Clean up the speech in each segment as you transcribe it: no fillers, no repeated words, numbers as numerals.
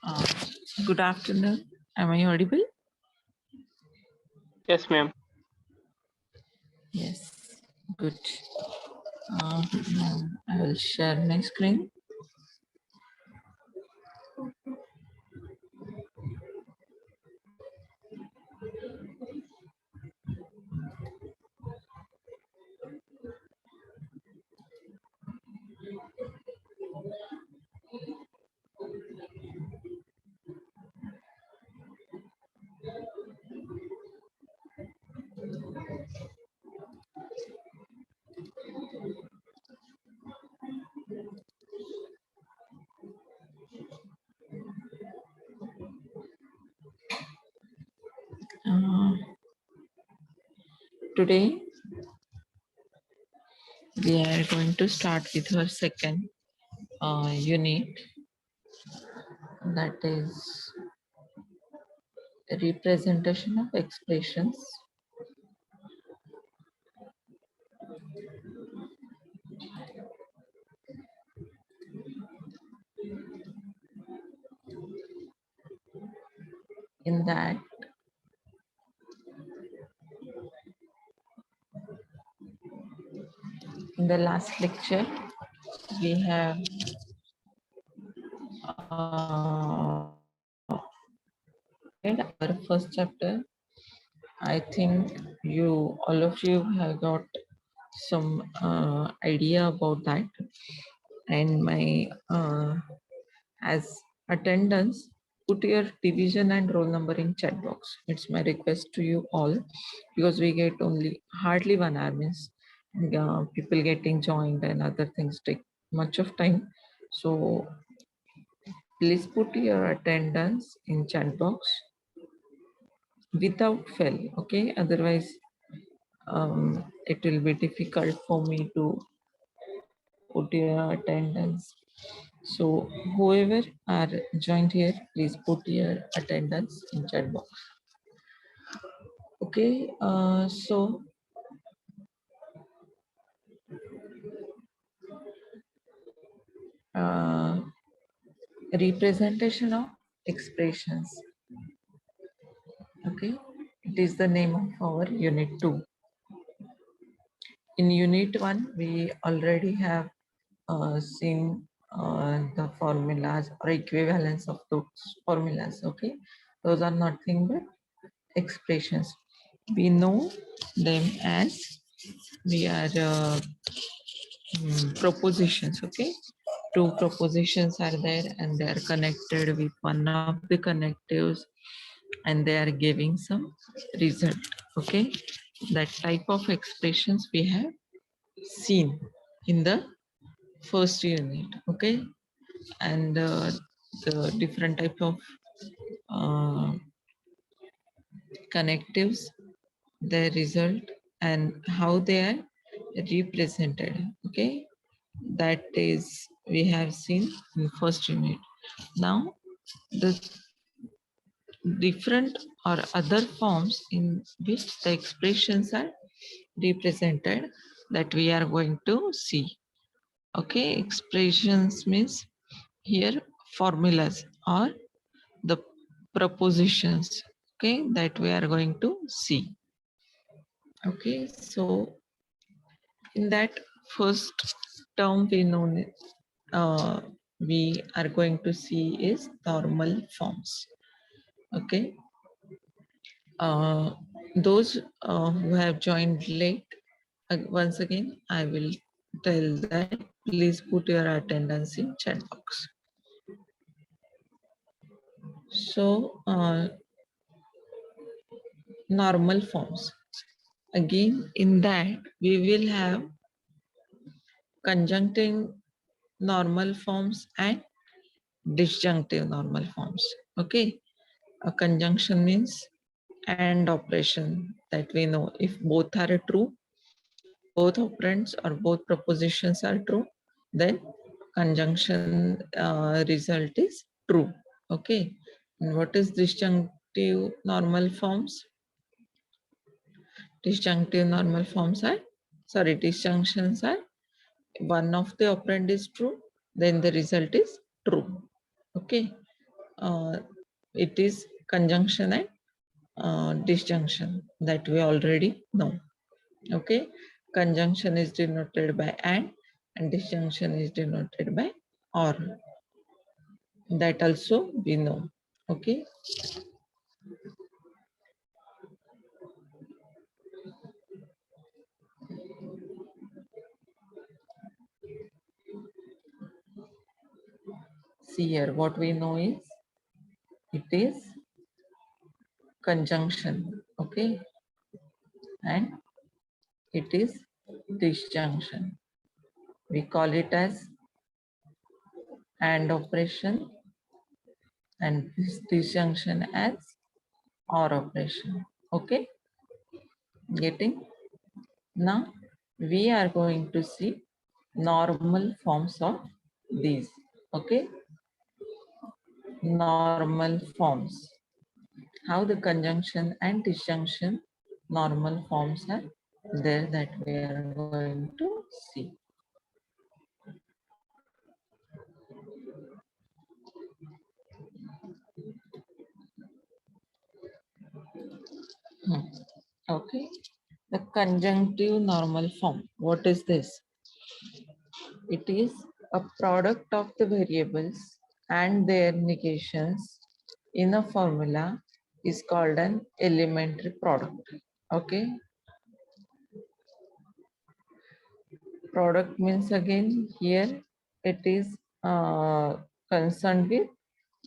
Uh, Good afternoon. Am I audible? Yes, ma'am. Yes. Good. Now I will share my screen. Uh, Today we are going to start with our second unit, that is representation of expressions. In that, in the last lecture, we have read our first chapter. I think all of you have got some idea about that. And my as attendance, put your division and roll number in chat box. It's my request to you all, because we get only hardly 1 hour, means people getting joined and other things take much of time. So please put your attendance in chat box without fail. Okay, otherwise it will be difficult for me to put your attendance. So whoever are joined here, please put your attendance in chat box. Okay, so representation of expressions. Okay, it is the name of our unit 2. In unit 1, we already have seen the formulas or equivalence of those formulas. Okay, those are nothing but expressions. We know them as propositions. Okay, two propositions are there and they are connected with one of the connectives and they are giving some result. Okay, that type of expressions we have seen in the first unit. Okay, and the different type of uh, connectives, their result, and how they are represented. Okay, that is we have seen in first unit. Now the different or other forms in which the expressions are represented, that we are going to see. Okay, expressions means here formulas or the propositions, okay, that we are going to see. Okay, so in that first term we are going to see is normal forms. Okay, those who have joined late, once again I will tell that please put your attendance in chat box. So normal forms, again in that we will have conjunctive normal forms and disjunctive normal forms. Okay, a conjunction means and operation, that we know if both are true, both operands or both propositions are true, then conjunction result is true. Okay, and what is disjunctive normal forms? Disjunctive normal forms are sorry, disjunctions are one of the operand is true, then the result is true. Okay. It is conjunction and disjunction that we already know. Okay. Conjunction is denoted by and disjunction is denoted by or. That also we know. Okay. See here, what we know is it is conjunction. Okay. And it is disjunction. We call it as AND operation and this disjunction as OR operation. Okay. Getting? Now we are going to see normal forms of these. Okay. Normal forms. How the conjunction and disjunction normal forms are there that we are going to see. Okay. The conjunctive normal form. What is this? It is a product of the variables and their negations in a formula is called an elementary product. Okay. Product means again here it is concerned with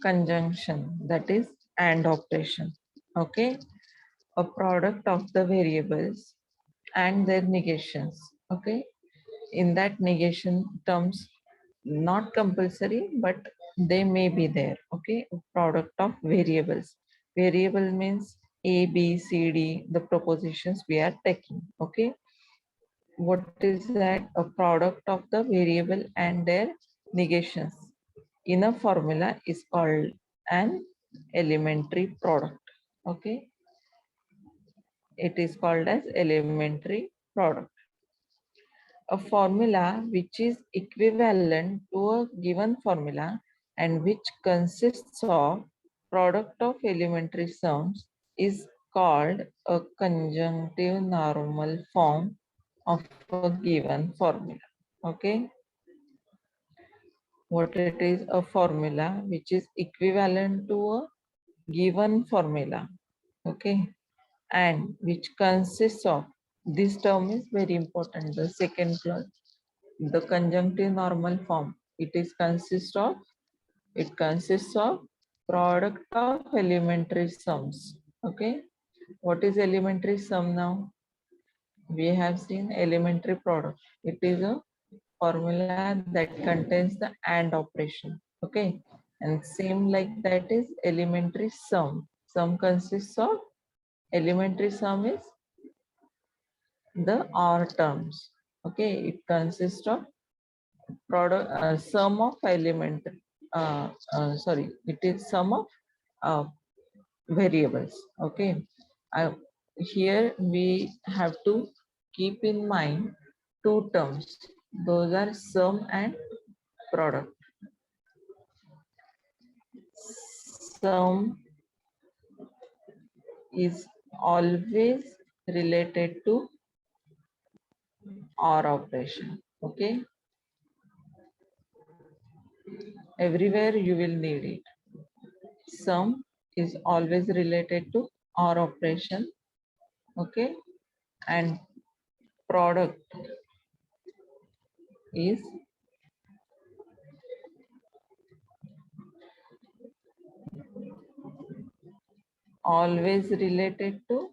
conjunction, that is AND operation. Okay. A product of the variables and their negations. Okay. In that negation terms, not compulsory, but they may be there. Okay. A product of variables. Variable means A, B, C, D, the propositions we are taking. Okay. What is that? A product of the variable and their negations in a formula is called an elementary product. Okay. It is called as elementary product. A formula which is equivalent to a given formula and which consists of product of elementary sums is called a conjunctive normal form of a given formula. Okay. What it is? A formula which is equivalent to a given formula. Okay. And which consists of, this term is very important, the second clause, the conjunctive normal form. It consists of product of elementary sums. Okay. What is elementary sum now? We have seen elementary product. It is a formula that contains the AND operation. Okay. And same like that is elementary sum. Sum consists of, elementary sum is the OR terms. Okay. It consists of product sum of element sorry, it is sum of uh, variables. Okay. Here we have to keep in mind two terms. Those are sum and product. Sum is always related to OR operation. Okay. Everywhere you will need it. Sum is always related to OR operation. Okay. And product is always related to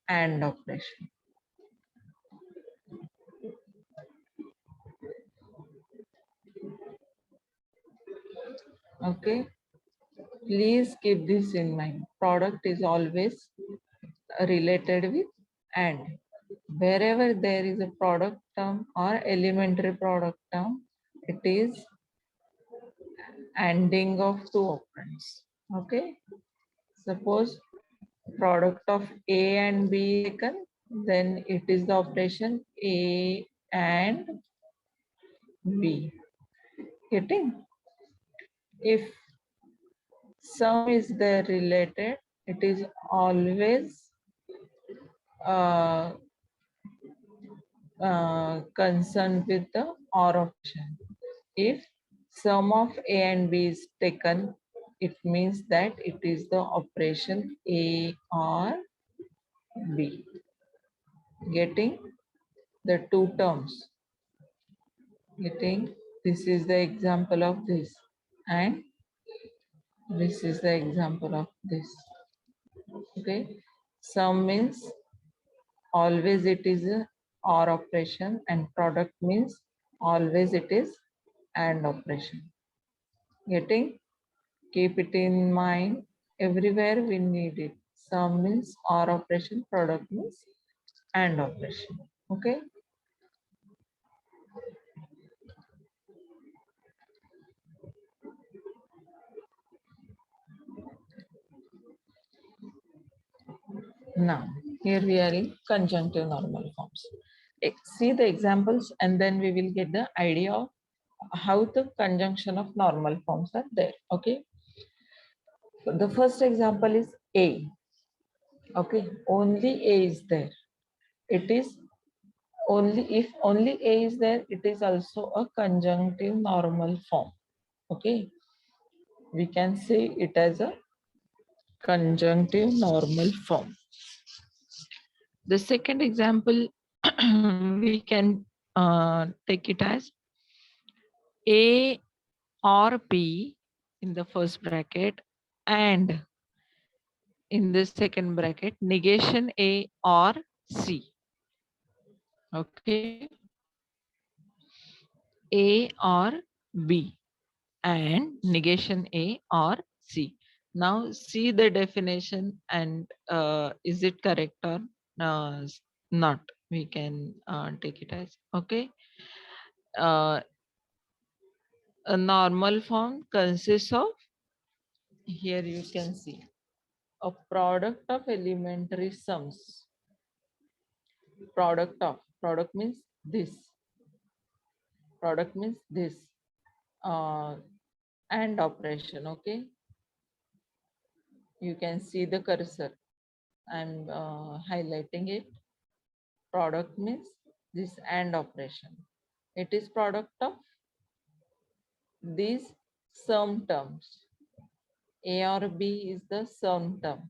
AND operation. Okay. Please keep this in mind. Product is always related with AND. Wherever there is a product term or elementary product term, it is ANDing of two operands. Okay. Suppose product of A and B taken, then it is the operation A and B. Getting? If sum is there related, it is always uh, concerned with the OR option. If sum of A and B is taken, it means that it is the operation A or B. Getting the two terms. Getting this is the example of this, and this is the example of this. Okay, sum means always it is a OR operation, and product means always it is AND operation. Getting? Keep it in mind. Everywhere we need it. Sum means OR operation, product means AND operation. Okay. Now, here we are in conjunctive normal forms. See the examples and then we will get the idea of how the conjunction of normal forms are there. Okay. So the first example is A. Okay. Only A is there. It is only if only A is there, it is also a conjunctive normal form. Okay. We can say it as a conjunctive normal form. The second example, we can take it as A or B in the first bracket and in the second bracket negation A or C. Okay. A or B and negation A or C. Now see the definition and is it correct or not? We can take it as okay. Uh, a normal form consists of, here you can see, a product of elementary sums. Product means this. Product means this. And operation. Okay. You can see the cursor. I'm highlighting it. Product means this AND operation. It is product of these sum terms. A or B is the sum term,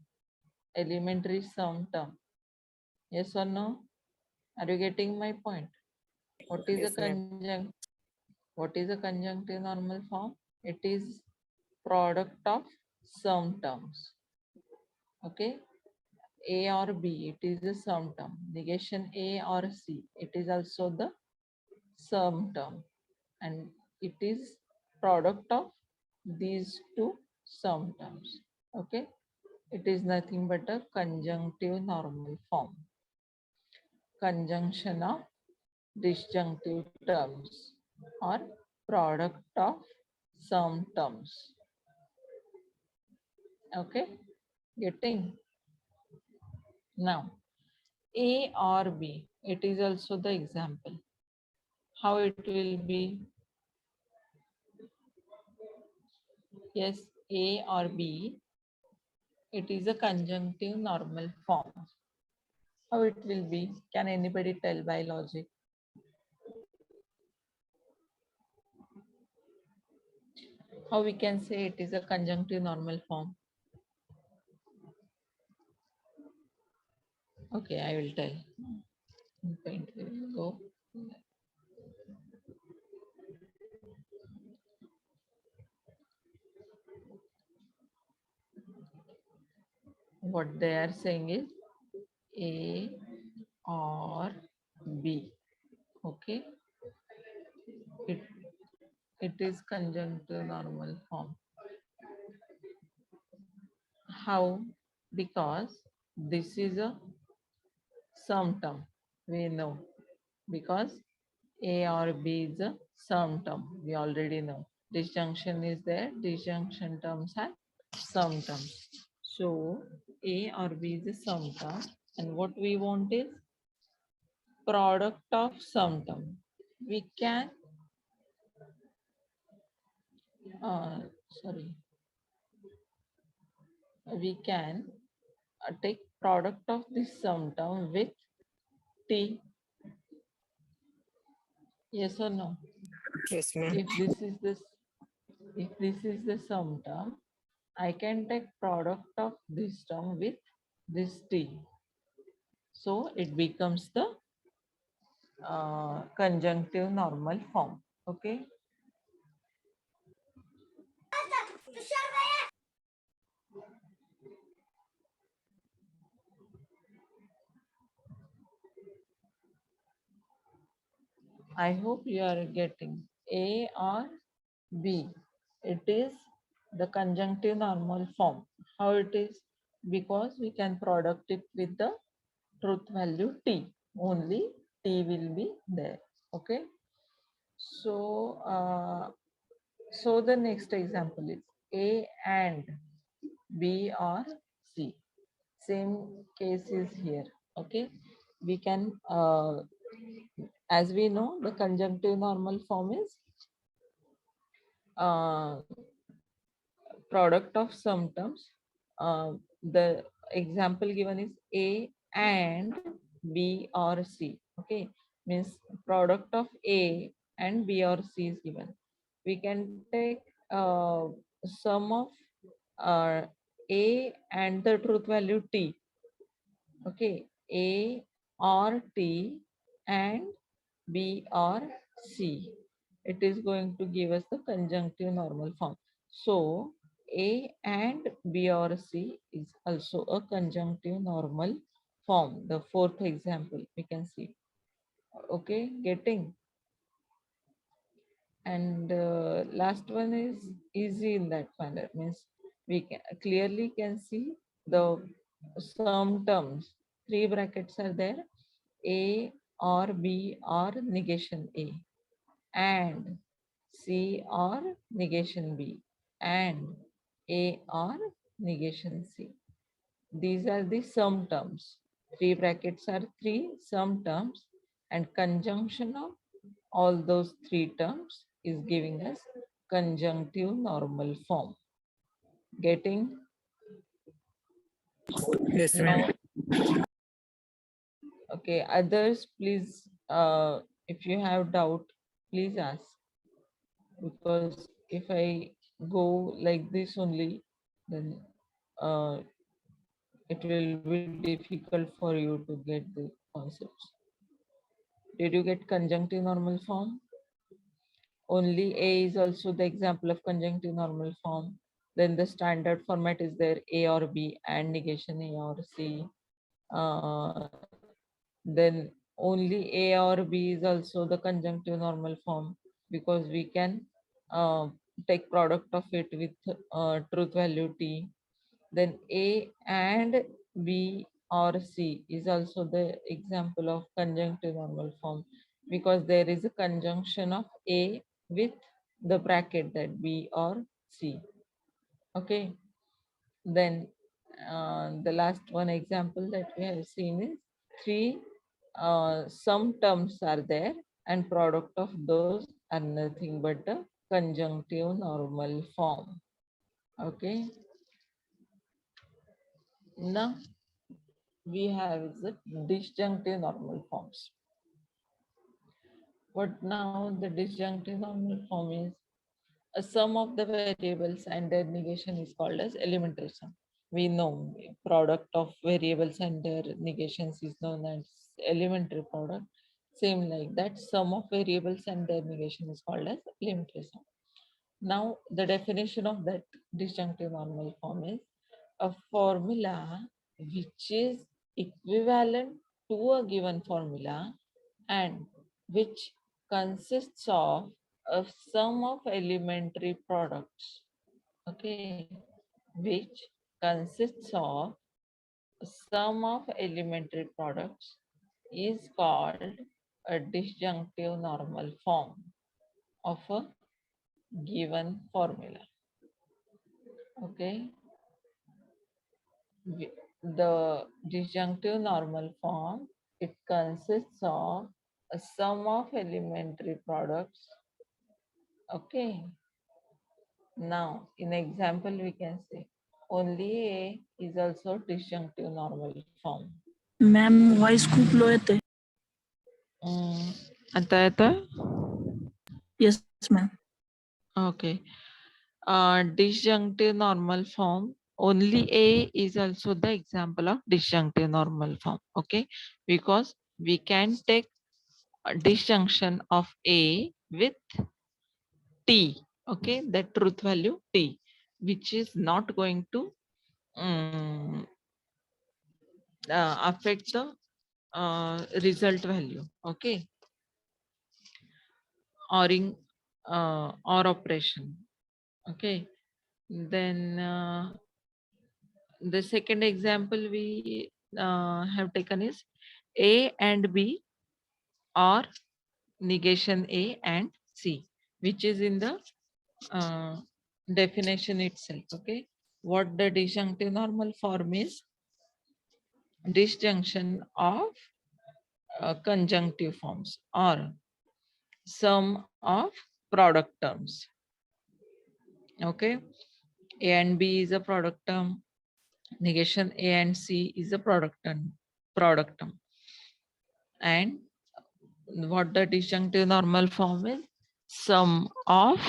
elementary sum term. Yes or no? Are you getting my point? What is Yes, a ma'am. what is a conjunctive normal form? It is product of sum terms. Okay. A or B, it is a sum term. Negation A or C, it is also the sum term, and it is product of these two sum terms. Okay. It is nothing but a conjunctive normal form. Conjunction of disjunctive terms or product of sum terms. Okay. Getting? Now, A or B, it is also the example. How it will be? Yes, A or B, it is a conjunctive normal form. How it will be? Can anybody tell by logic? How we can say it is a conjunctive normal form? Okay, I will tell. Paint will go. What they are saying is A or B. Okay. It, it is conjunctive normal form. How? Because this is a sum term. We know. Because A or B is a sum term. We already know. Disjunction is there. Disjunction terms are sum terms. So A or B is a sum term. And what we want is product of some term. We can, sorry, we can take product of this sum term with t. Yes or no? Yes, ma'am. If this is the sum term, I can take product of this term with this t. So it becomes the conjunctive normal form. Okay. I hope you are getting A or B. It is the conjunctive normal form. How it is? Because we can product it with the truth value t. Only t will be there. Okay. So, so the next example is A and B or C. Same case is here. Okay. We can, as we know, the conjunctive normal form is uh, product of some terms. The example given is A and B or C. Okay, means product of A and B or C is given. We can take sum of uh, A and the truth value T. Okay, A or T and B or C. It is going to give us the conjunctive normal form. So A and B or C is also a conjunctive normal form. The fourth example we can see. Okay, getting. And last one is easy in that manner, means we can clearly can see the sum terms. Three brackets are there: A or B or negation A, and C or negation B, and A or negation C. These are the sum terms. Three brackets are three sum terms, and conjunction of all those three terms is giving us conjunctive normal form. Getting? Yes, ma'am. Now, okay, others, please, if you have doubt, please ask. Because if I go like this only, then uh, it will be difficult for you to get the concepts. Did you get conjunctive normal form? Only A is also the example of conjunctive normal form. Then the standard format is there: A or B and negation A or C. Uh, then only A or B is also the conjunctive normal form, because we can uh, take product of it with truth value T. Then A and B or C is also the example of conjunctive normal form, because there is a conjunction of A with the bracket that B or C. Okay. Then the last one example that we have seen is three some terms are there, and product of those are nothing but the conjunctive normal form. Okay. Now we have the disjunctive normal forms. But now the disjunctive normal form is a sum of the variables and their negation is called as elementary sum. We know product of variables and their negations is known as elementary product. Same like that, sum of variables and their negation is called as elementary sum. Now the definition of that disjunctive normal form is a formula which is equivalent to a given formula and which consists of a sum of elementary products. Okay, which consists of a sum of elementary products is called a disjunctive normal form of a given formula. Okay, the disjunctive normal form it consists of a sum of elementary products. Okay. Now, in example, we can say only A is also disjunctive normal form. Ma'am voice खूप लो येते. आता येतोय? Yes ma'am. Okay. Disjunctive normal form. Only A is also the example of disjunctive normal form. Okay, because we can take a disjunction of A with T. Okay, the truth value T, which is not going to affect the result value. Okay, or in or operation. Okay, then the second example we have taken is A and B or negation A and C, which is in the uh, definition itself. Okay, what the disjunctive normal form is? Disjunction of conjunctive forms or sum of product terms. Okay, A and B is a product term. Negation A and C is a product term. And what the disjunctive normal form is? Sum of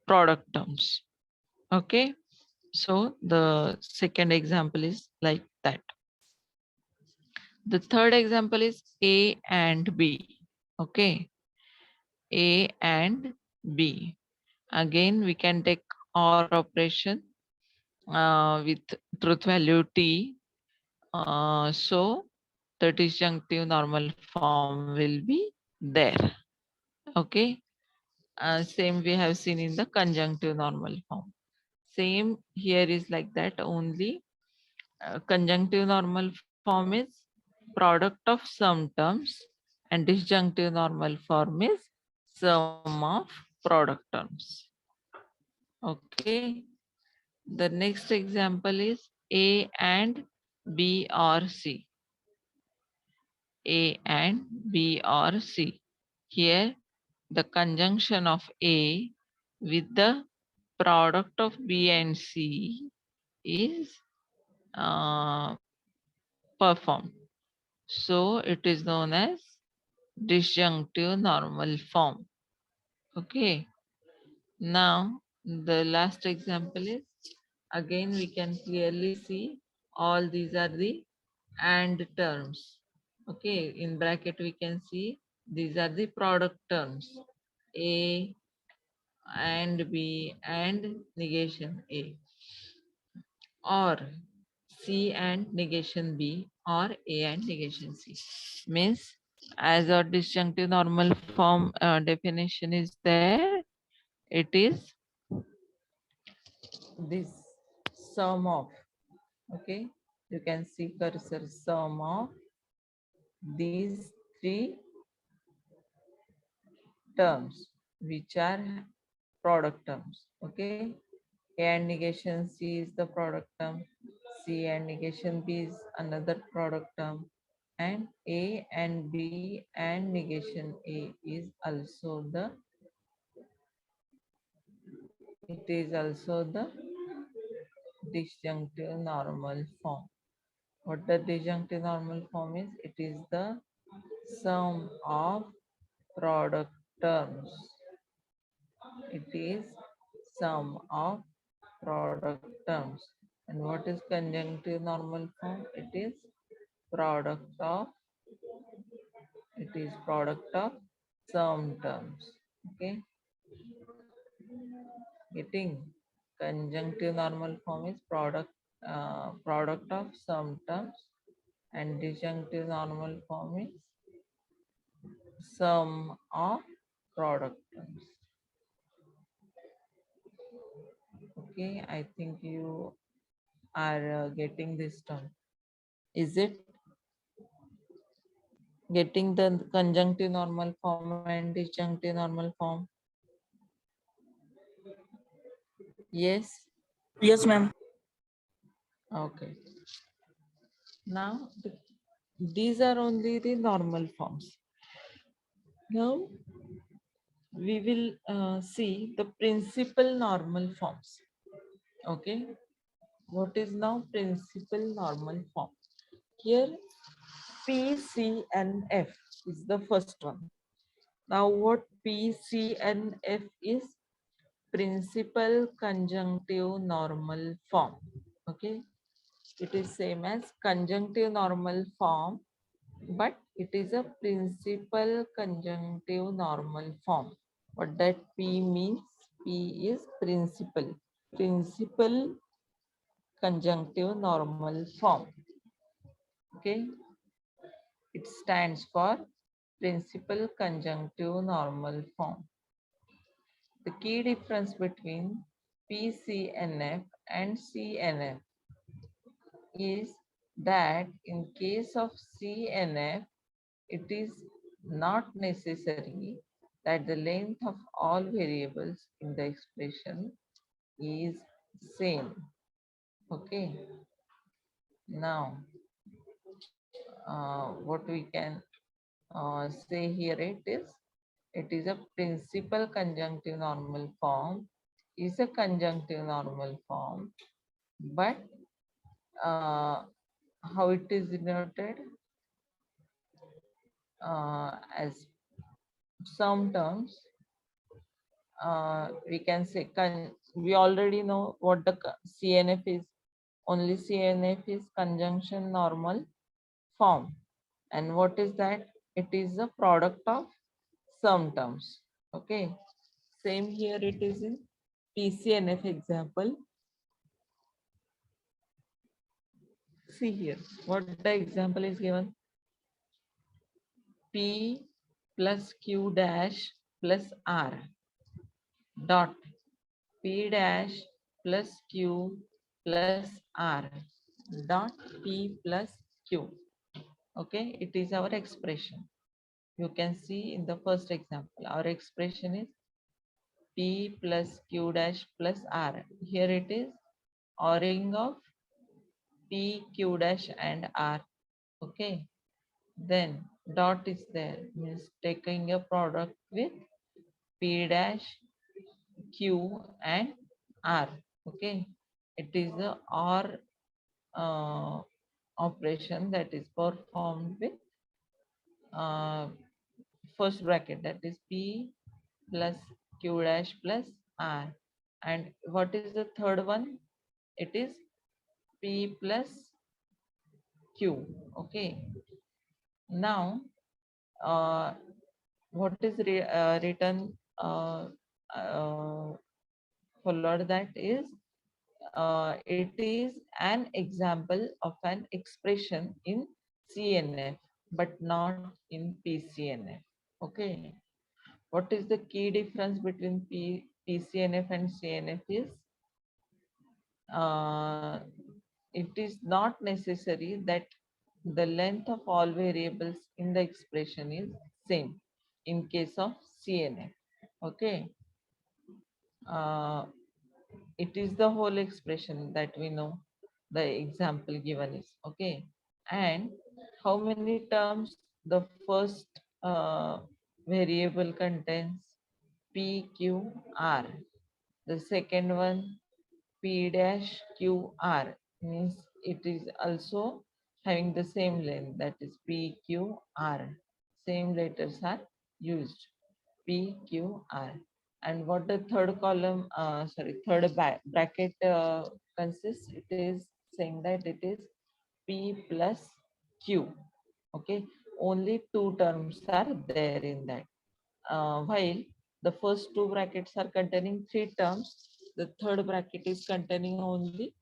product terms. Okay, so the second example is like that. The third example is A and B. Okay, A and B. Again, we can take OR operation with truth value T. So the disjunctive normal form will be there. Okay, same we have seen in the conjunctive normal form. Same here is like that, only conjunctive normal form is product of some terms and disjunctive normal form is sum of product terms. Okay, the next example is A and B or C. A and B or C. Here the conjunction of A with the product of B and C is performed. So it is known as disjunctive normal form. Okay. Now the last example is, again we can clearly see all these are the AND terms. Okay, in bracket we can see these are the product terms. A and B and negation A, or C and negation B, or A and negation C. Means as a disjunctive normal form definition is there, it is this sum of, okay, you can see cursor, sum of these three terms which are product terms. Okay, A and negation C is the product term, C and negation B is another product term, and A and B and negation A is also the, it is also the disjunctive normal form. What the disjunctive normal form is? It is the sum of product terms. It is sum of product terms. And what is conjunctive normal form? It is product of, it is product of sum terms. Okay, getting conjunctive normal form is product of sum terms, and disjunctive normal form is sum of product terms. Okay, I think you are getting this term. Is it getting the conjunctive normal form and disjunctive normal form? Yes. Yes ma'am. Okay. Now, these are only the normal forms. Now, we will see the principal normal forms. Okay. What is now principal normal form? Here, P, C, and F is the first one. Now, what P, C, and F is? Principal conjunctive normal form. Okay. It is same as conjunctive normal form, but it is a principal conjunctive normal form. What that P means? P is principal. Principal conjunctive normal form. Okay. It stands for principal conjunctive normal form. The key difference between PCNF and CNF is that in case of CNF, it is not necessary that the length of all variables in the expression is same. Okay. Now, what we can say here it is a principal conjunctive normal form is a conjunctive normal form, but how it is denoted as some terms, we can say we already know what the CNF is. Only CNF is conjunction normal form. And what is that? It is a product of some terms. Okay. Same here it is in PCNF example. See here, what the example is given. P plus Q dash plus R dot P dash plus Q plus R dot P plus Q. Okay, it is our expression. You can see in the first example, our expression is P plus Q dash plus R. Here it is ORing of P, Q dash and R. Okay. Then dot is there, means taking a product with P dash, Q and R. Okay. It is the OR operation that is performed with first bracket, that is P plus Q dash plus R. And what is the third one? It is P plus Q. Okay. Now, what is written followed that is it is an example of an expression in CNF but not in PCNF. Okay. What is the key difference between PCNF and CNF is it is not necessary that the length of all variables in the expression is same in case of CNF. Okay. It is the whole expression that we know the example given is. Okay. And how many terms the first variable contains? P, Q, R. The second one P dash Q R means it is also having the same length, that is P Q R. Same letters are used, P Q R. And what the third column, third bracket consists, it is saying that it is P plus Q. Okay, only two terms are there in that. While the first two brackets are containing three terms, the third bracket is containing only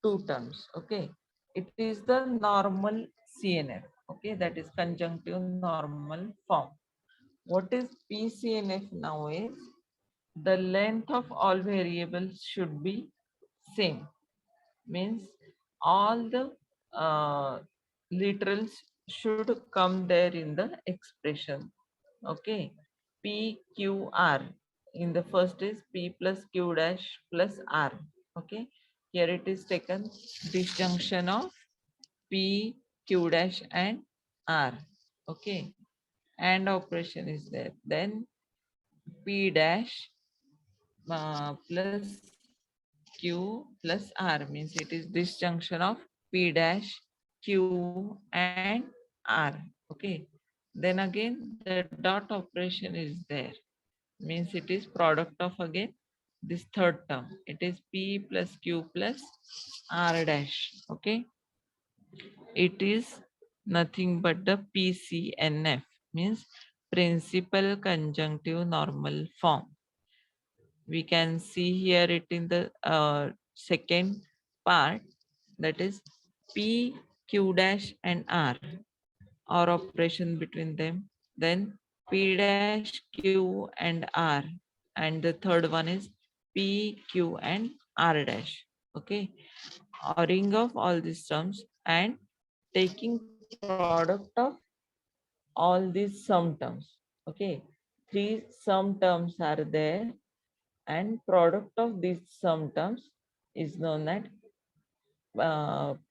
two terms. Okay, it is the normal CNF. Okay, that is conjunctive normal form. What is PCNF now is the length of all variables should be same. Means all the literals should come there in the expression. Okay. P, Q, R. In the first is P plus Q dash plus R. Okay. Here it is taken disjunction of P Q dash and R. Okay, and operation is there. Then P dash plus Q plus R means it is disjunction of P dash Q and R. Okay, then again the dot operation is there, means it is product of again this third term. It is P plus Q plus R dash. Okay, it is nothing but the PCNF, means principal conjunctive normal form. We can see here it in the second part, that is P, Q dash and R, or operation between them. Then P dash Q and R, and the third one is P, Q and R dash. Okay, ORing of all these terms and taking product of all these sum terms. Okay, three sum terms are there, and product of these sum terms is known as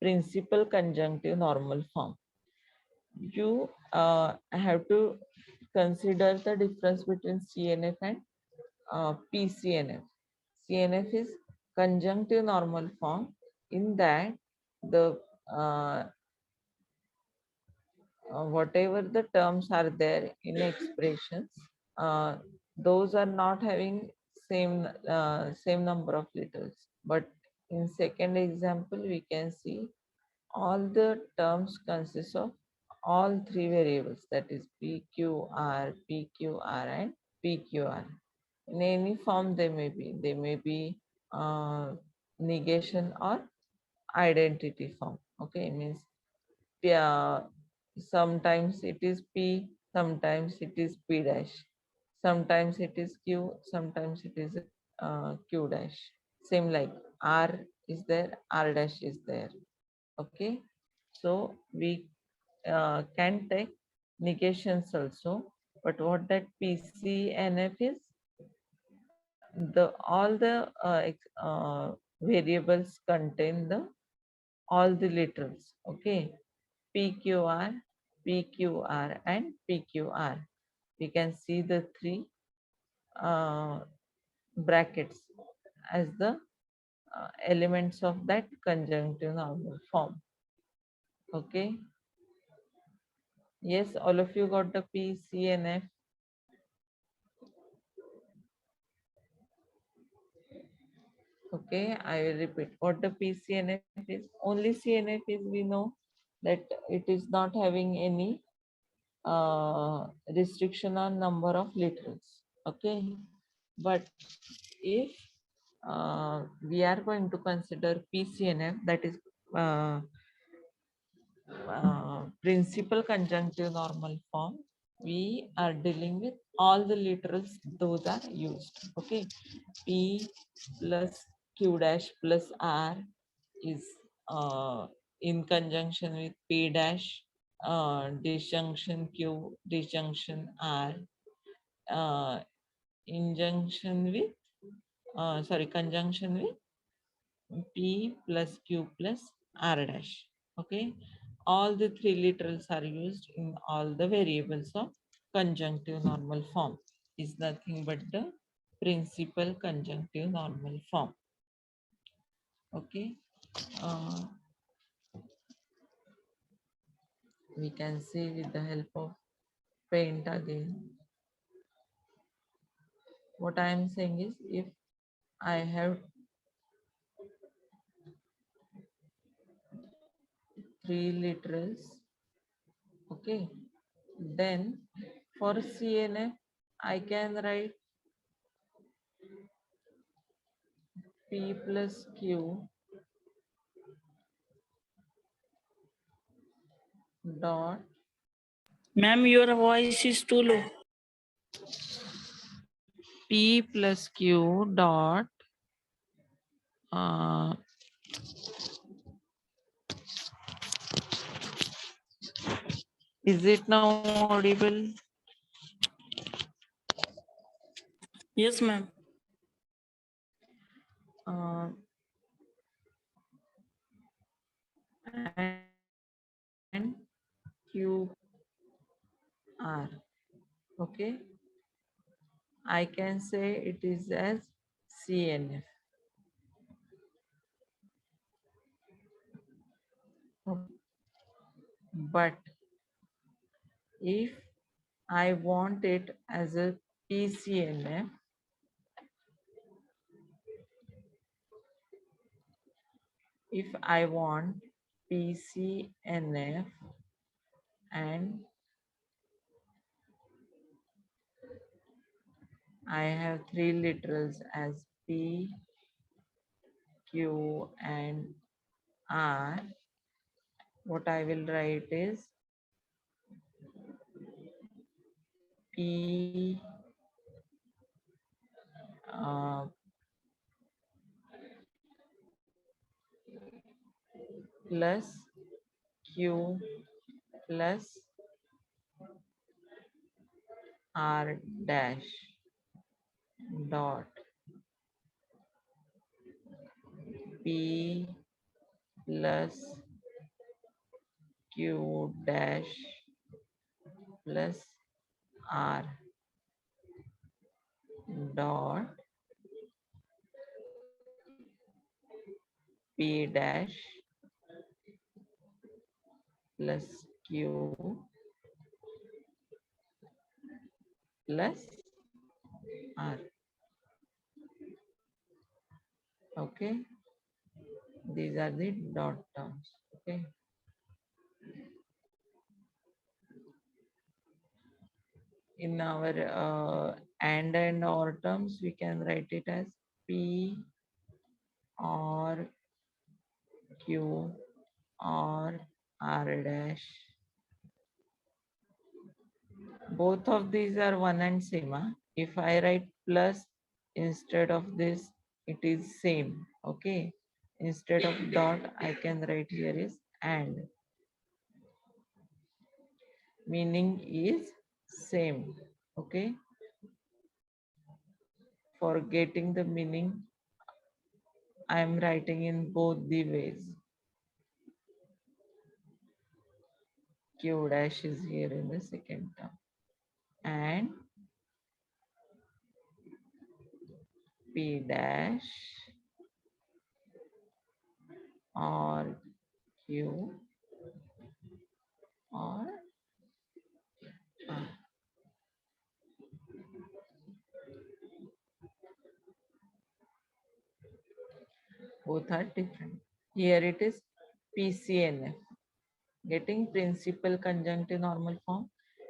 principal conjunctive normal form. You have to consider the difference between CNF and PCNF. CNF is conjunctive normal form, in that the whatever the terms are there in expressions, uh, those are not having same number of litters. But in second example, we can see all the terms consist of all three variables, that is PQR, PQR and PQR. In any form they may be. They may be negation or identity form. Okay, means sometimes it is P, sometimes it is P dash, sometimes it is Q, sometimes it is Q dash. Same like R is there, R dash is there. Okay, so we can take negations also, but what that PCNF is, the all the variables contain the all the literals. Okay, PQR, PQR and PQR. We can see the three brackets as the elements of that conjunctive normal form. Okay. Yes, all of you got the PCNF. Okay, I will repeat what the PCNF is. Only CNF is, we know that it is not having any restriction on number of literals. Okay, but if we are going to consider PCNF, that is principal conjunctive normal form, we are dealing with all the literals, those are used. Okay, P plus Q dash plus R is in conjunction with P dash, disjunction Q, disjunction R, injunction with, conjunction with P plus Q plus R dash. Okay, all the three literals are used in all the variables of conjunctive normal form, is nothing but the principal conjunctive normal form. Okay, we can see with the help of paint again. What I am saying is, if I have three literals, okay, then for CNF I can write P plus Q dot Ma'am, your voice is too low. P plus Q dot uh, is it now audible? Yes, ma'am. And Q R. Okay, I can say it is as CNF. But if I want it as a PCNF, if I want PCNF and I have three literals as P, Q and R, what I will write is P plus Q plus R dash dot P plus Q dash plus R dot P dash plus Q plus R. Okay, these are the dot terms. Okay, in our and or terms, we can write it as P or Q or R dash. Both of these are one and same. Huh? If I write plus instead of this, it is same. Okay. Instead of dot, I can write here is and. Meaning is same. Okay. For getting the meaning, I am writing in both the ways. Q dash is here in the second term. And P dash or Q or R. Both are different. Here it is PCNF, getting principal conjunctive normal form.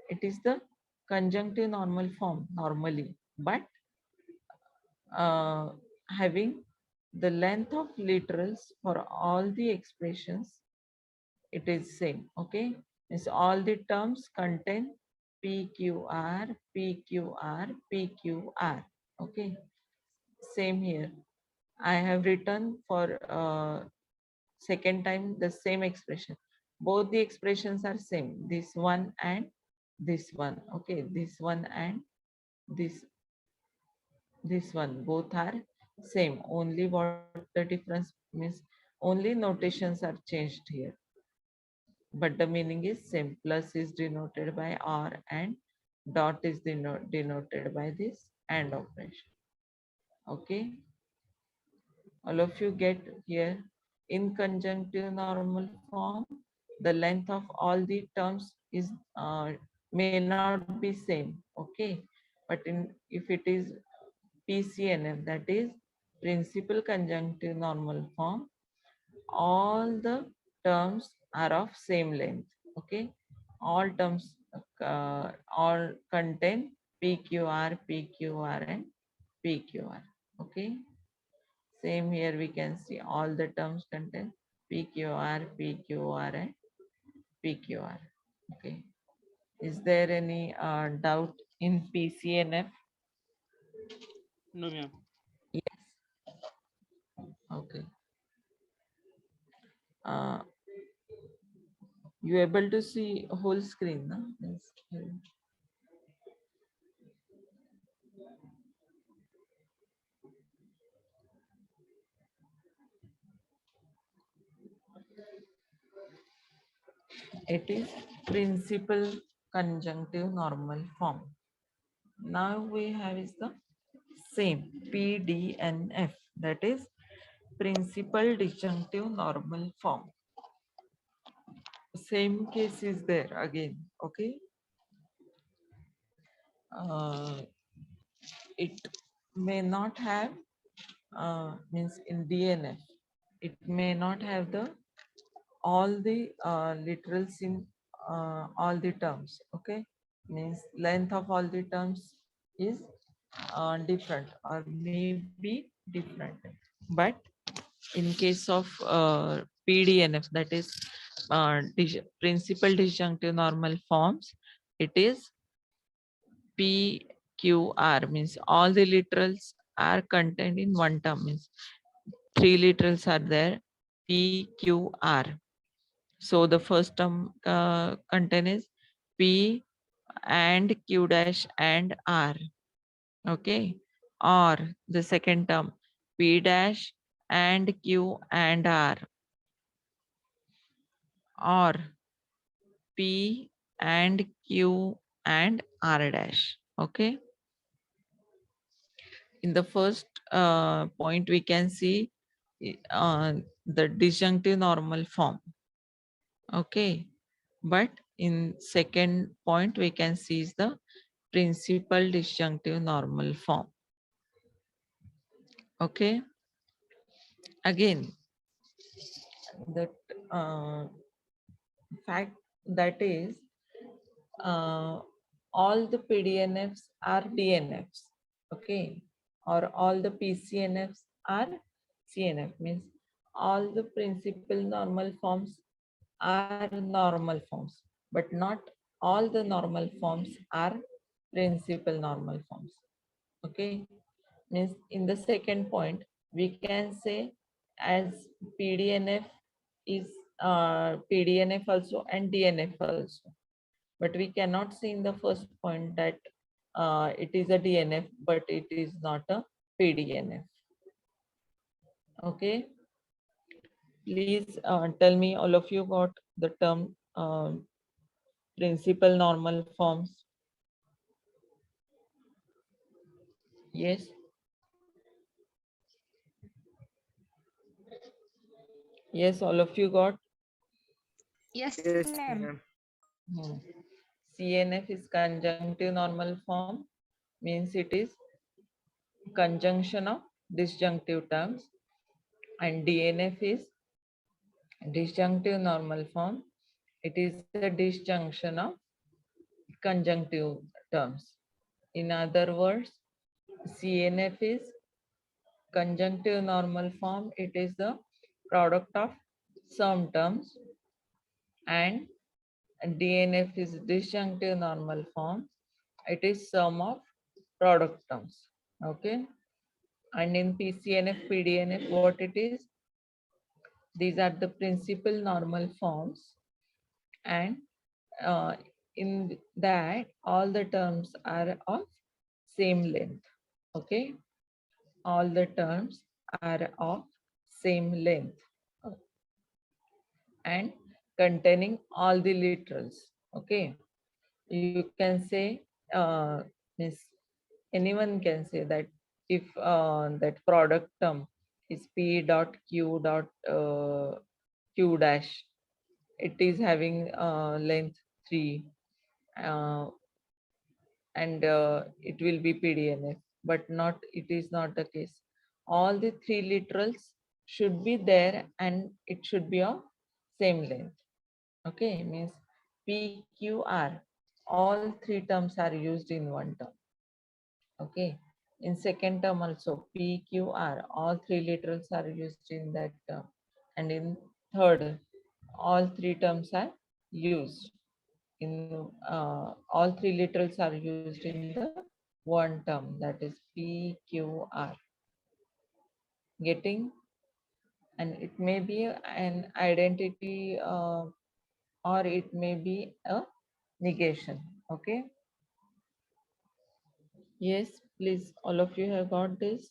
It is the conjunctive normal form normally, but having the length of literals for all the expressions, it is same. Okay, it's all the terms contain PQR, PQR, PQR. Okay, same here. I have written for second time the same expression. Both the expressions are same. This one and this one. Okay, this one and this one. Both are same. Only what the difference means, only notations are changed here. But the meaning is same. Plus is denoted by or and dot is denoted by this and operation. Okay. All of you get here. In conjunctive normal form, the length of all the terms is may not be same. Okay, but if it is PCNF, that is principal conjunctive normal form, all the terms are of same length. Okay, all terms all contain PQR, PQR and PQR. Okay. Same here we can see all the terms contain PQR, PQR and PQR. Okay. Is there any doubt in PCNF? No, ma'am. Yes. Okay. You able to see whole screen? No? Yes. It is principal conjunctive normal form. Now we have is the same PDNF, that is principal disjunctive normal form. Same case is there again. Okay. It may not have means in DNF, it may not have the all the literals in all the terms. Okay, means length of all the terms is different or may be different, but in case of PDNF, that is principal disjunctive normal forms, it is PQR, means all the literals are contained in one term, means three literals are there, PQR. So the first term contain is P and Q dash and R. Okay. Or the second term P dash and Q and R. Or P and Q and R dash. Okay. In the first point, we can see the disjunctive normal form. Okay. But in second point, we can see is the principal disjunctive normal form. Okay. Again, that fact that is all the PDNFs are DNFs. Okay. Or all the PCNFs are CNF, means all the principal normal forms are normal forms, but not all the normal forms are principal normal forms. Okay, means in the second point, we can say as PDNF is PDNF also and DNF also, but we cannot see in the first point that it is a DNF, but it is not a PDNF. Okay, please tell me, all of you got the term principal normal forms? Yes. Yes, all of you got. Yes, Yes, ma'am. ma'am. CNF is conjunctive normal form, means it is conjunction of disjunctive terms, and DNF is disjunctive normal form. It is a disjunction of conjunctive terms. In other words, CNF is conjunctive normal form. It is the product of some terms, and DNF is disjunctive normal form. It is sum of product terms. Okay. And in PCNF, PDNF, what it is? These are the principal normal forms, and in that all the terms are of same length. Okay. All the terms are of same length and containing all the literals. Okay. You can say, means anyone can say that if that product term is P dot Q dot Q dash, it is having length 3 and it will be PDNF, but not, it is not the case. All the three literals should be there and it should be of same length. Okay, means PQR, all three terms are used in one term. Okay, in second term also PQR, all three literals are used in that term, and in third, all three terms are used in all three literals are used in the one term, that is PQR. Getting? And it may be an identity or it may be a negation. Okay. Yes, please, all of you have got this.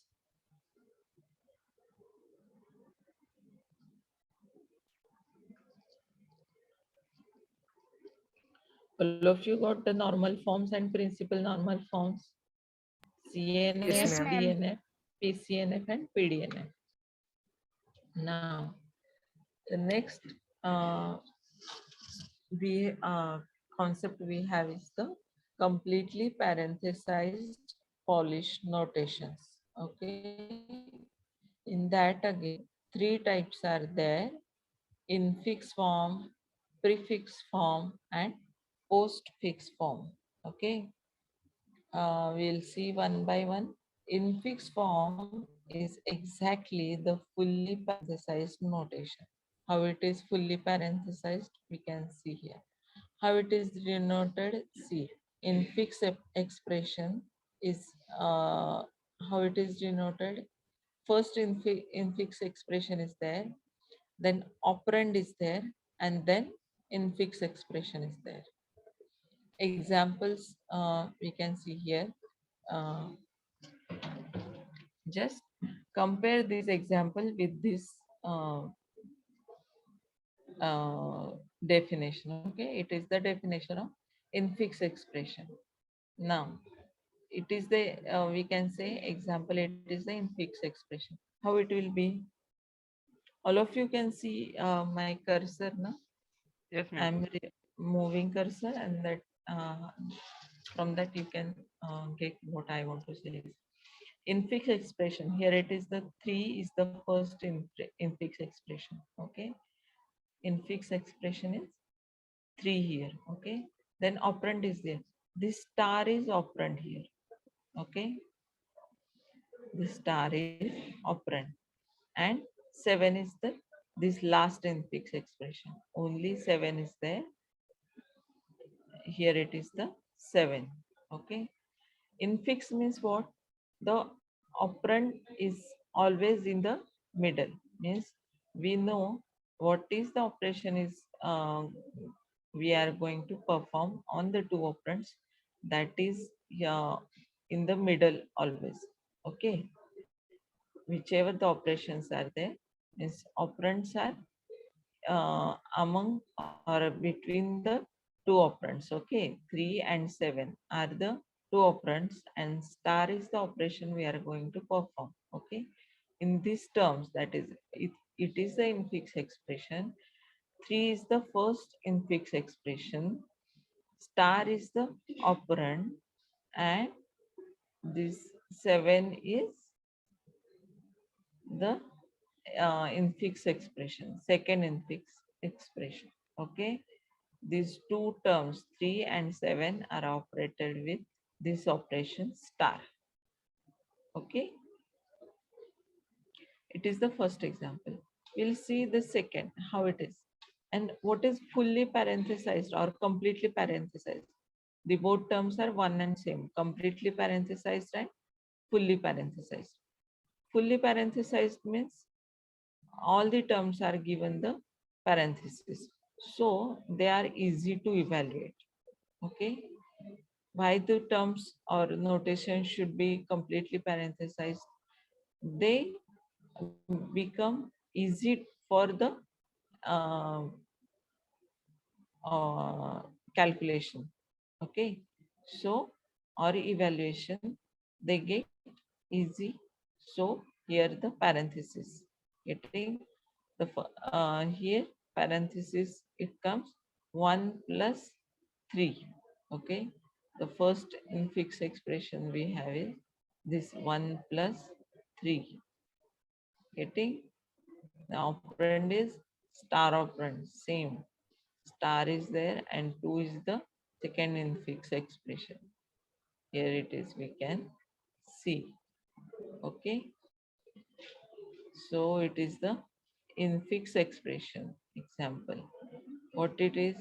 All of you got the normal forms and principal normal forms. CNF, Yes, ma'am. ma'am. DNF, PCNF, and PDNF. Now, the next uh, we concept we have is the completely parenthesized Polish notations. Okay, in that again, three types are there: infix form, prefix form, and postfix form. Okay, we'll see one by one. Infix form is exactly the fully parenthesized notation. How it is fully parenthesized, we can see here. How it is denoted, see. Infix expression is how it is denoted. First infix expression is there, then operand is there, and then infix expression is there. Examples we can see here. Uh, just compare this example with this definition. Okay, it is the definition of infix expression. Now, it is the we can say example. It is the infix expression. How it will be? All of you can see my cursor now. Yes, ma'am. I'm moving cursor, and that from that you can get what I want to say. Infix expression, here it is the 3 is the first infix expression. Okay, infix expression is 3 here. Okay, then operand is there. This star is operand here. Okay, this star is operand, and 7 is the this last infix expression. Only 7 is there. Here it is the 7. Okay, infix means what? The operand is always in the middle. Means we know what is the operation is we are going to perform on the two operands. That is in the middle always. Okay, whichever the operations are there, means operands are among or between the two operands. Okay, 3 and 7 are the two operands, and star is the operation we are going to perform. Okay, in these terms, that is it is the infix expression. 3 is the first infix expression, star is the operand, and this 7 is the infix expression, second infix expression. Okay, these two terms 3 and 7 are operated with this operation star. Okay, it is the first example. We'll see the second, how it is. And what is fully parenthesized or completely parenthesized? The both terms are one and same, completely parenthesized and fully parenthesized. Fully parenthesized means all the terms are given the parenthesis, so they are easy to evaluate. Okay, why the terms or notation should be completely parenthesized? They become easy for the uh, calculation. Okay, so or evaluation, they get easy. So here the parenthesis getting the here parenthesis, it comes 1 plus 3. Okay, the first infix expression we have is this 1 plus 3. Getting the operand is star operand, same. Star is there and 2 is the second infix expression. Here it is, we can see. Okay, so it is the infix expression example. What it is?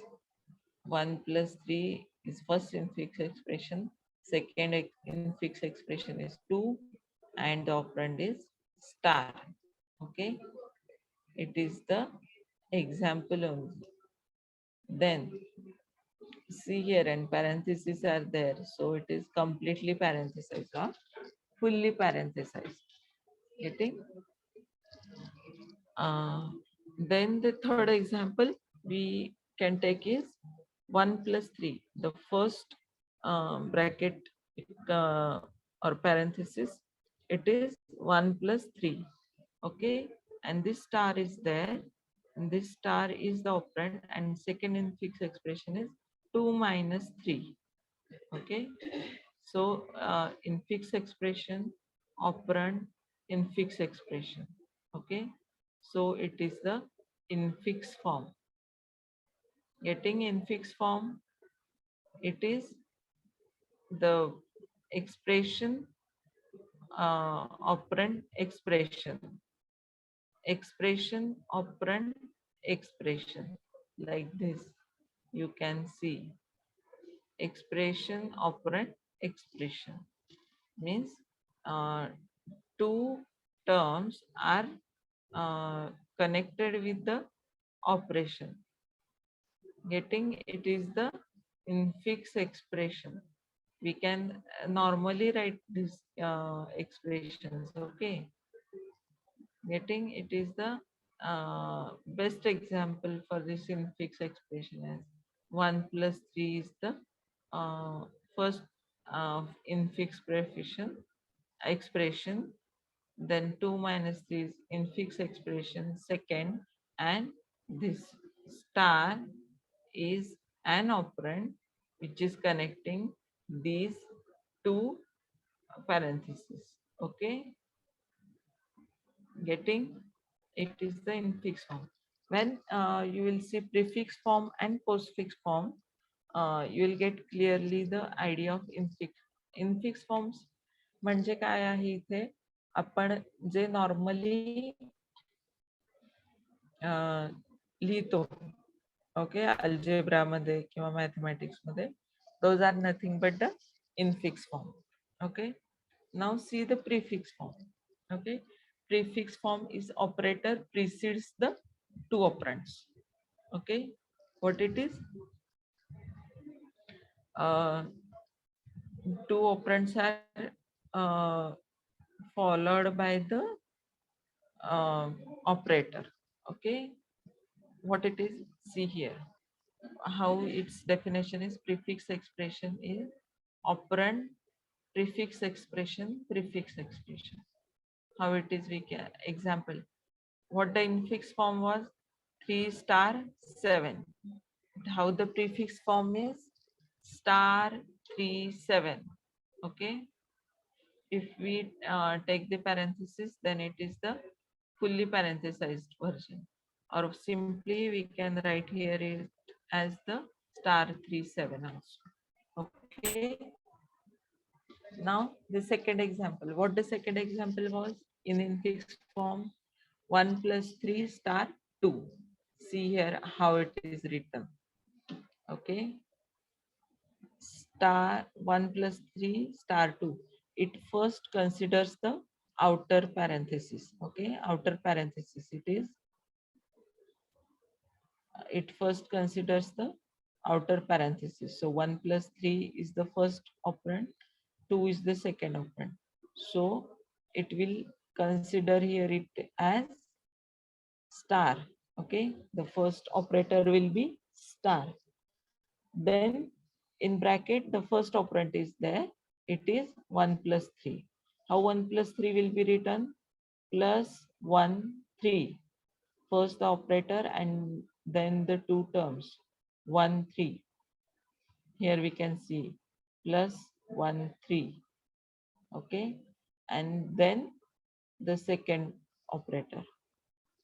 1 plus 3 is first infix expression, second infix expression is 2, and the operand is star. Okay, it is the example only. Then see here, and parentheses are there, so it is completely parenthesized or fully parenthesized. Getting? Uh, then the third example we can take is 1 plus 3, the first bracket or parenthesis, it is 1 plus 3. Okay, and this star is there, and this star is the operand, and second infix expression is 2 minus 3. Okay, so infix expression, operand, infix expression. Okay, so it is the infix form. Getting infix form, it is the expression, operand expression, expression operand expression, like this. You can see expression operand expression means uh, two terms are connected with the operation. Getting it is the infix expression. We can normally write these expressions. Okay, getting it is the best example for this infix expression as 1 plus 3 is the first infix expression, then 2 minus 3 is infix expression second, and this star is an operand which is connecting these two parentheses. Okay, getting it is the infix form. When you will see prefix form and postfix form, you will get clearly the idea of infix. Infix forms म्हणजे काय आहे इथे, आपण जे normally लिहितो, okay, algebra मध्ये किंवा mathematics मध्ये, those are nothing but the infix form. Okay, now see the prefix form. Okay, prefix form is operator precedes the two operands. Okay, what it is, two operands are followed by the operator. Okay, what it is, see here how its definition is. Prefix expression is operand, prefix expression, prefix expression. How it is, we can example what the infix form was, 3 star 7. How the prefix form is star 3 7. Okay, if we take the parenthesis, then it is the fully parenthesized version, or simply we can write here it as the star 3 7 also. Okay, now the second example, what the second example was, in infix form 1 plus 3 star 2. See here how it is written. Okay, star 1 plus 3 star 2, it first considers the outer parenthesis. Okay, outer parenthesis, it first considers the outer parenthesis. So 1 plus 3 is the first operand, 2 is the second operand. So it will consider here it as star. Okay, the first operator will be star. Then in bracket, the first operand is there. It is 1 plus 3. How 1 plus 3 will be written? Plus 1, 3. First the operator and then the two terms. 1, 3. Here we can see plus 1, 3. Okay. And then the second operator.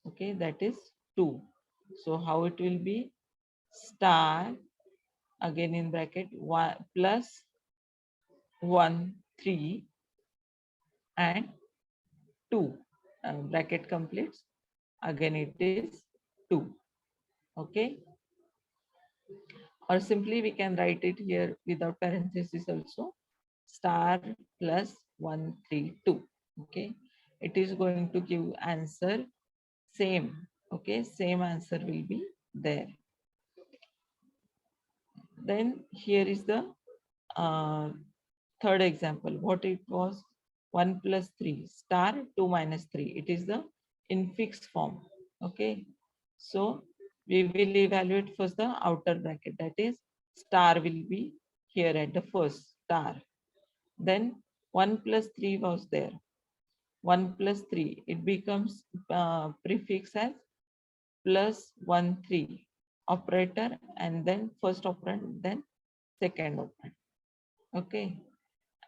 Okay, that is 2. So how it will be? Star, again in bracket, 1 plus 1, 3 and 2. Bracket completes. Again it is 2. Okay. Or simply we can write it here without parenthesis also. Star plus 1, 3, 2. Okay. It is going to give answer same. Okay. Same answer will be there. Then here is the third example. What it was? 1 plus 3 star 2 minus 3. It is the infix form. Okay. So we will evaluate first the outer bracket, that is star will be here at the first star. Then 1 plus 3 was there. 1 plus 3, it becomes prefix as plus 1 3 operator, and then first operand, then second operand. Okay,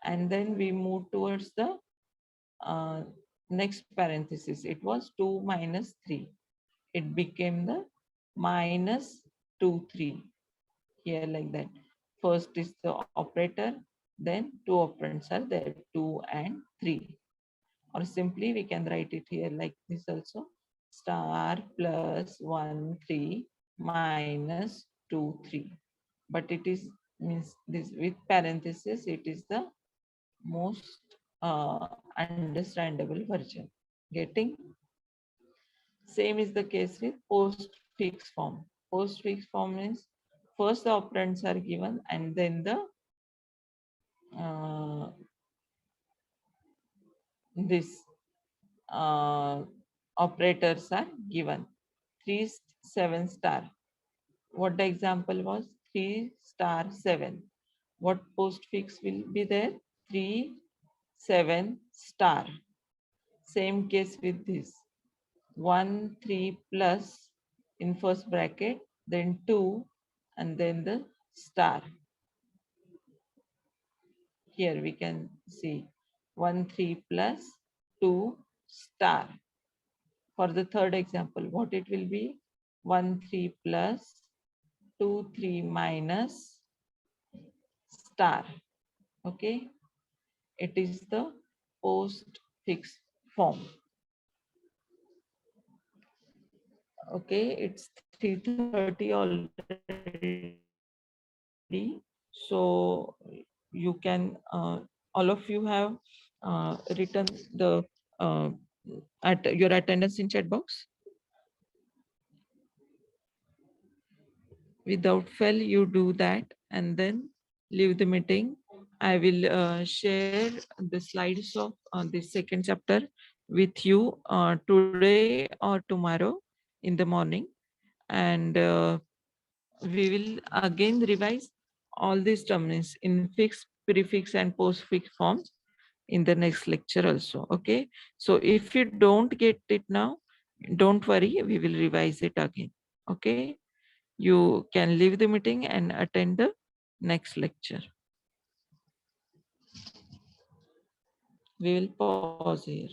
and then we move towards the uh, next parenthesis. It was 2 minus 3. It became the minus 2 3 here, like that. First is the operator, then two operands are there, 2 and 3. Or simply we can write it here like this also, star plus 1 3 minus 2 3. But it is means this with parenthesis, it is the most understandable version. Getting? Same is the case with postfix form. Postfix form means first the operands are given and then the this operators are given. 3 7 star. What the example was? 3 star 7. What postfix will be there? 3 7 star. Same case with this. 1 3 plus in first bracket, then 2, and then the star. Here we can see 1 3 plus 2 star. For the third example, what it will be? 1 3 plus 2 3 minus star. Okay, it is the postfix form. Okay, it's 3:30 already, so you can all of you have written the at your attendance in chat box. Without fail, you do that and then leave the meeting. I will share the slides of this second chapter with you today or tomorrow in the morning, and we will again revise all these terms in fixed, prefix, and postfix forms in the next lecture also. Okay, so if you don't get it now, don't worry, we will revise it again. Okay, you can leave the meeting and attend the next lecture. We will pause here.